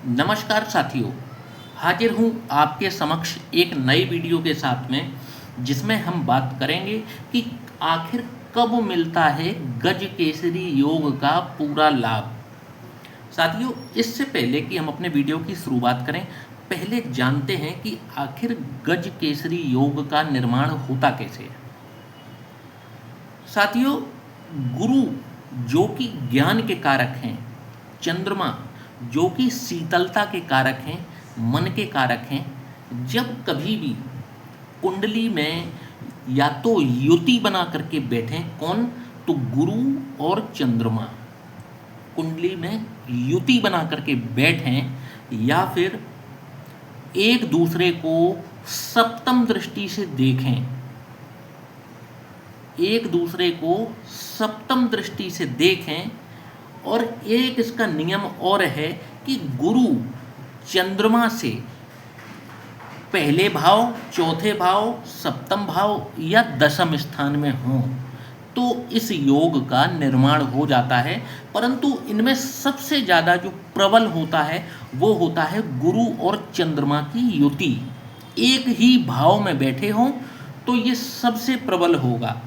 नमस्कार साथियों, हाजिर हूँ आपके समक्ष एक नई वीडियो के साथ में जिसमें हम बात करेंगे कि आखिर कब मिलता है गज केसरी योग का पूरा लाभ। साथियों, इससे पहले कि हम अपने वीडियो की शुरुआत करें, पहले जानते हैं कि आखिर गज केसरी योग का निर्माण होता कैसे है। साथियों, गुरु जो कि ज्ञान के कारक हैं, चंद्रमा जो कि शीतलता के कारक हैं, मन के कारक हैं, जब कभी भी कुंडली में या तो युति बना करके बैठें, कौन? तो गुरु और चंद्रमा कुंडली में युति बना करके बैठें या फिर एक दूसरे को सप्तम दृष्टि से देखें, एक दूसरे को सप्तम दृष्टि से देखें। और एक इसका नियम और है कि गुरु चंद्रमा से पहले भाव, चौथे भाव, सप्तम भाव या दशम स्थान में हों तो इस योग का निर्माण हो जाता है। परंतु इनमें सबसे ज़्यादा जो प्रबल होता है वो होता है गुरु और चंद्रमा की युति। एक ही भाव में बैठे हों तो ये सबसे प्रबल होगा।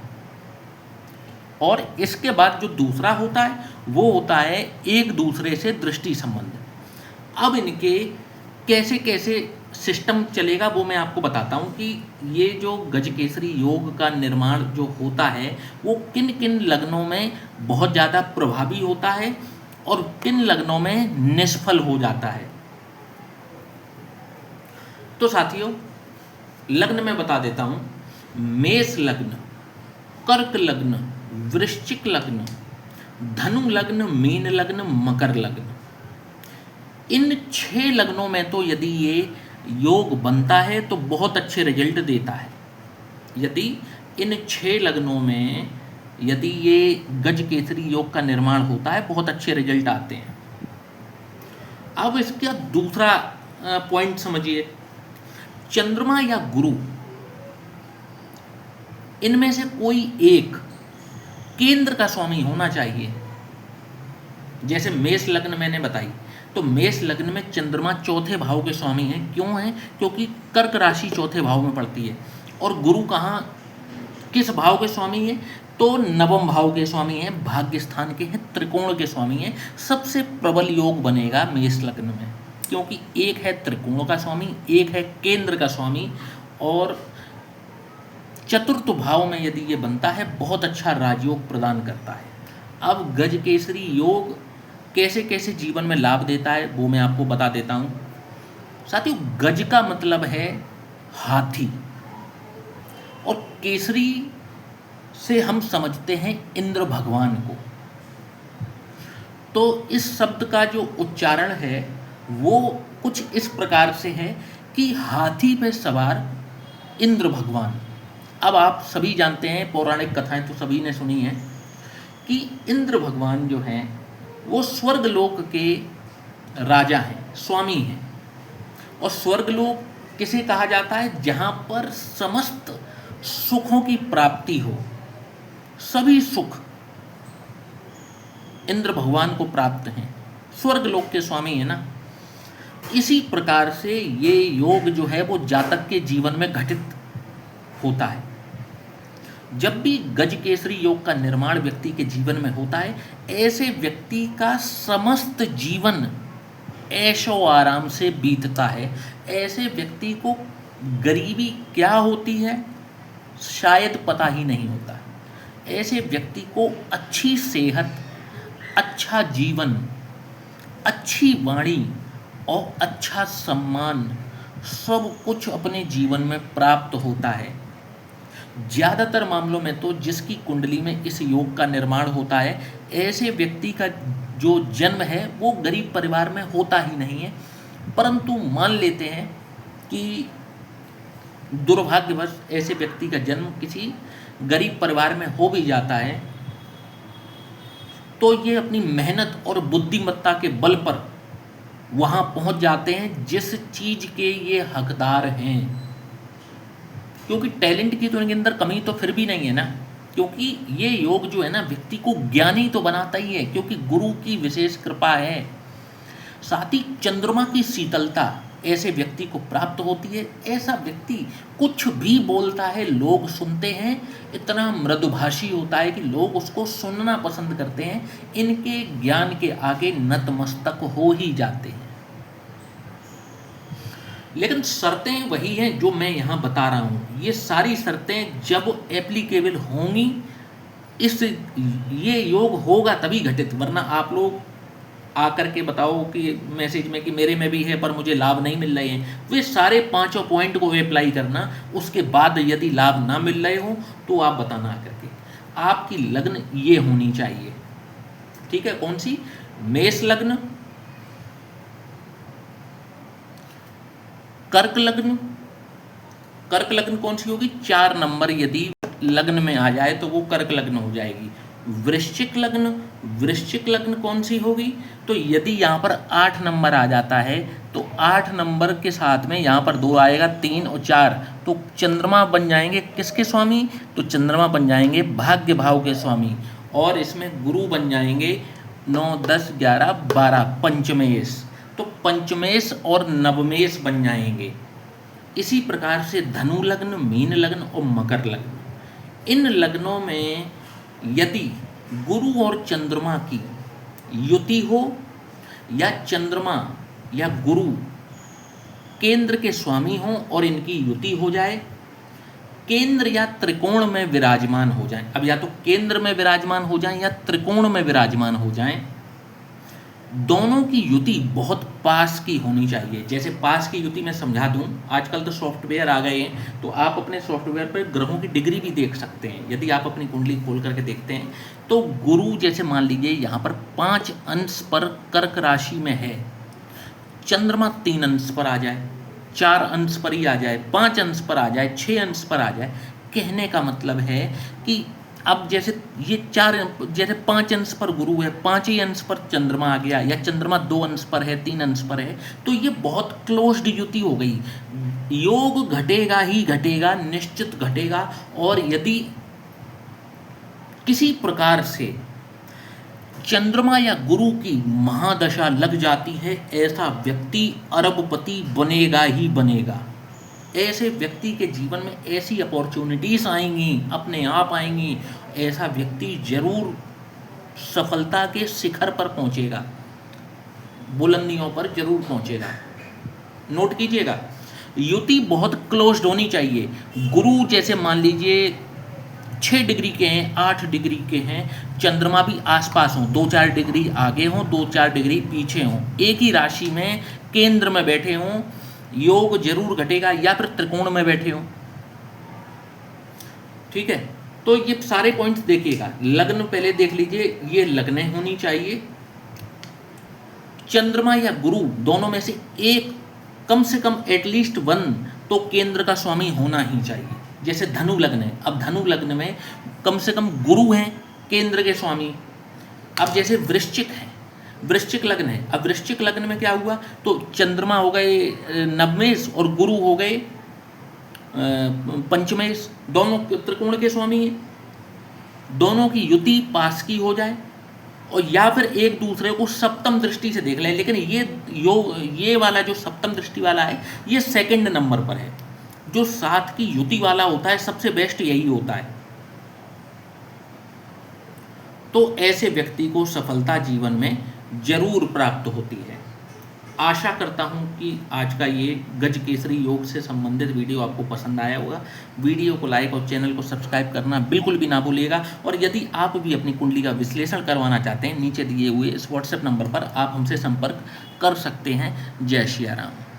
और इसके बाद जो दूसरा होता है वो होता है एक दूसरे से दृष्टि संबंध। अब इनके कैसे कैसे सिस्टम चलेगा वो मैं आपको बताता हूँ कि ये जो गजकेसरी योग का निर्माण जो होता है वो किन किन लग्नों में बहुत ज़्यादा प्रभावी होता है और किन लग्नों में निष्फल हो जाता है। तो साथियों, लग्न में बता देता हूँ। मेष लग्न, कर्क लग्न, वृश्चिक लग्न, धनु लग्न, मीन लग्न, मकर लग्न, इन 6 लग्नों में तो यदि ये योग बनता है तो बहुत अच्छे रिजल्ट देता है। यदि इन 6 लग्नों में यदि ये गज केसरी योग का निर्माण होता है, बहुत अच्छे रिजल्ट आते हैं। अब इसका दूसरा पॉइंट समझिए। चंद्रमा या गुरु, इनमें से कोई एक केंद्र का स्वामी होना चाहिए। जैसे मेष लग्न मैंने बताई, तो मेष लग्न में चंद्रमा चौथे भाव के स्वामी हैं। क्यों हैं? क्योंकि कर्क राशि चौथे भाव में पड़ती है। और गुरु कहाँ, किस भाव के स्वामी हैं? तो नवम भाव के स्वामी हैं, भाग्य स्थान के हैं, त्रिकोण के स्वामी हैं। सबसे प्रबल योग बनेगा मेष लग्न में, क्योंकि एक है त्रिकोण का स्वामी, एक है केंद्र का स्वामी। और चतुर्थ भाव में यदि ये बनता है, बहुत अच्छा राजयोग प्रदान करता है। अब गज केसरी योग कैसे कैसे जीवन में लाभ देता है वो मैं आपको बता देता हूँ। साथियों, गज का मतलब है हाथी और केसरी से हम समझते हैं इंद्र भगवान को। तो इस शब्द का जो उच्चारण है वो कुछ इस प्रकार से है कि हाथी पे सवार इंद्र भगवान। अब आप सभी जानते हैं, पौराणिक कथाएं तो सभी ने सुनी हैं कि इंद्र भगवान जो हैं वो स्वर्गलोक के राजा हैं, स्वामी हैं। और स्वर्गलोक किसे कहा जाता है? जहाँ पर समस्त सुखों की प्राप्ति हो। सभी सुख इंद्र भगवान को प्राप्त हैं, स्वर्गलोक के स्वामी है ना। इसी प्रकार से ये योग जो है वो जातक के जीवन में घटित होता है। जब भी गज केसरी योग का निर्माण व्यक्ति के जीवन में होता है, ऐसे व्यक्ति का समस्त जीवन ऐशो आराम से बीतता है। ऐसे व्यक्ति को गरीबी क्या होती है शायद पता ही नहीं होता। ऐसे व्यक्ति को अच्छी सेहत, अच्छा जीवन, अच्छी वाणी और अच्छा सम्मान सब कुछ अपने जीवन में प्राप्त होता है। ज़्यादातर मामलों में तो जिसकी कुंडली में इस योग का निर्माण होता है, ऐसे व्यक्ति का जो जन्म है वो गरीब परिवार में होता ही नहीं है। परंतु मान लेते हैं कि दुर्भाग्यवश ऐसे व्यक्ति का जन्म किसी गरीब परिवार में हो भी जाता है, तो ये अपनी मेहनत और बुद्धिमत्ता के बल पर वहाँ पहुँच जाते हैं जिस चीज़ के ये हकदार हैं। क्योंकि टैलेंट की तो इनके अंदर कमी तो फिर भी नहीं है ना, क्योंकि ये योग जो है ना व्यक्ति को ज्ञानी तो बनाता ही है, क्योंकि गुरु की विशेष कृपा है। साथ ही चंद्रमा की शीतलता ऐसे व्यक्ति को प्राप्त होती है। ऐसा व्यक्ति कुछ भी बोलता है लोग सुनते हैं, इतना मृदुभाषी होता है कि लोग उसको सुनना पसंद करते हैं, इनके ज्ञान के आगे नतमस्तक हो ही जाते हैं। लेकिन शर्तें वही हैं जो मैं यहाँ बता रहा हूँ। ये सारी शर्तें जब एप्लीकेबल होंगी, ये योग होगा तभी घटित, वरना आप लोग आकर के बताओ कि मैसेज में कि मेरे में भी है पर मुझे लाभ नहीं मिल रहे हैं, वे सारे 5 पॉइंट को अप्लाई करना। उसके बाद यदि लाभ ना मिल रहे हो तो आप बताना आकर के। आपकी लग्न ये होनी चाहिए, ठीक है? कौन सी? मेष लग्न, कर्क लग्न। कर्क लग्न कौन सी होगी? 4 नंबर यदि लग्न में आ जाए तो वो कर्क लग्न हो जाएगी। वृश्चिक लग्न, वृश्चिक लग्न कौन सी होगी? तो यदि यहाँ पर 8 नंबर आ जाता है तो 8 नंबर के साथ में यहाँ पर 2 आएगा, 3 और 4, तो चंद्रमा बन जाएंगे किसके स्वामी? तो चंद्रमा बन जाएंगे भाग्य भाव के स्वामी, और इसमें गुरु बन जाएंगे 9, 10, 11, 12 पंचमेश, तो पंचमेश और नवमेश बन जाएंगे। इसी प्रकार से धनु लग्न, मीन लग्न और मकर लग्न, इन लग्नों में यदि गुरु और चंद्रमा की युति हो या चंद्रमा या गुरु केंद्र के स्वामी हो और इनकी युति हो जाए, केंद्र या त्रिकोण में विराजमान हो जाएं, अब या तो केंद्र में विराजमान हो जाएं या त्रिकोण में विराजमान हो जाएं, दोनों की युति बहुत पास की होनी चाहिए। जैसे पास की युति मैं समझा दूं, आजकल तो सॉफ्टवेयर आ गए हैं, तो आप अपने सॉफ्टवेयर पर ग्रहों की डिग्री भी देख सकते हैं। यदि आप अपनी कुंडली खोल करके देखते हैं तो गुरु जैसे मान लीजिए यहाँ पर 5 अंश पर कर्क राशि में है, चंद्रमा 3 अंश पर आ जाए, 4 अंश पर ही आ जाए, 5 अंश पर आ जाए, 6 अंश पर आ जाए, कहने का मतलब है कि अब जैसे ये 4 जैसे 5 अंश पर गुरु है, 5 ही अंश पर चंद्रमा आ गया, या चंद्रमा 2 अंश पर है, 3 अंश पर है, तो ये बहुत क्लोज्ड युति हो गई। योग घटेगा ही घटेगा, निश्चित घटेगा। और यदि किसी प्रकार से चंद्रमा या गुरु की महादशा लग जाती है, ऐसा व्यक्ति अरबपति बनेगा ही बनेगा। ऐसे व्यक्ति के जीवन में ऐसी अपॉर्चुनिटीज आएंगी, अपने आप आएंगी, ऐसा व्यक्ति जरूर सफलता के शिखर पर पहुंचेगा, बुलंदियों पर जरूर पहुंचेगा। नोट कीजिएगा, युति बहुत क्लोज्ड होनी चाहिए। गुरु जैसे मान लीजिए 6 डिग्री के हैं, 8 डिग्री के हैं, चंद्रमा भी आसपास हों, 2-4 डिग्री आगे हों, 2-4 डिग्री पीछे हों, एक ही राशि में केंद्र में बैठे हों, योग जरूर घटेगा, या फिर त्रिकोण में बैठे हो, ठीक है? तो ये सारे पॉइंट्स देखिएगा। लग्न पहले देख लीजिए, ये लग्न होनी चाहिए। चंद्रमा या गुरु दोनों में से एक, कम से कम एटलीस्ट 1 तो केंद्र का स्वामी होना ही चाहिए। जैसे धनु लग्न है, अब धनु लग्न में कम से कम गुरु हैं केंद्र के स्वामी। अब जैसे वृश्चिक है, वृश्चिक लग्न है, अब वृश्चिक लग्न में क्या हुआ? तो चंद्रमा हो गए नवमेश और गुरु हो गए पंचमेश, दोनों त्रिकोण के स्वामी हैं। दोनों की युति पास की हो जाए, और या फिर एक दूसरे को सप्तम दृष्टि से देख लें। लेकिन ये वाला जो सप्तम दृष्टि वाला है, ये 2nd नंबर पर है। जो 7 की युति वाला होता है, सबसे बेस्ट यही होता है। तो ऐसे व्यक्ति को सफलता जीवन में जरूर प्राप्त होती है। आशा करता हूं कि आज का ये गज केसरी योग से संबंधित वीडियो आपको पसंद आया होगा। वीडियो को लाइक और चैनल को सब्सक्राइब करना बिल्कुल भी ना भूलिएगा। और यदि आप भी अपनी कुंडली का विश्लेषण करवाना चाहते हैं, नीचे दिए हुए इस व्हाट्सएप नंबर पर आप हमसे संपर्क कर सकते हैं। जय श्री राम।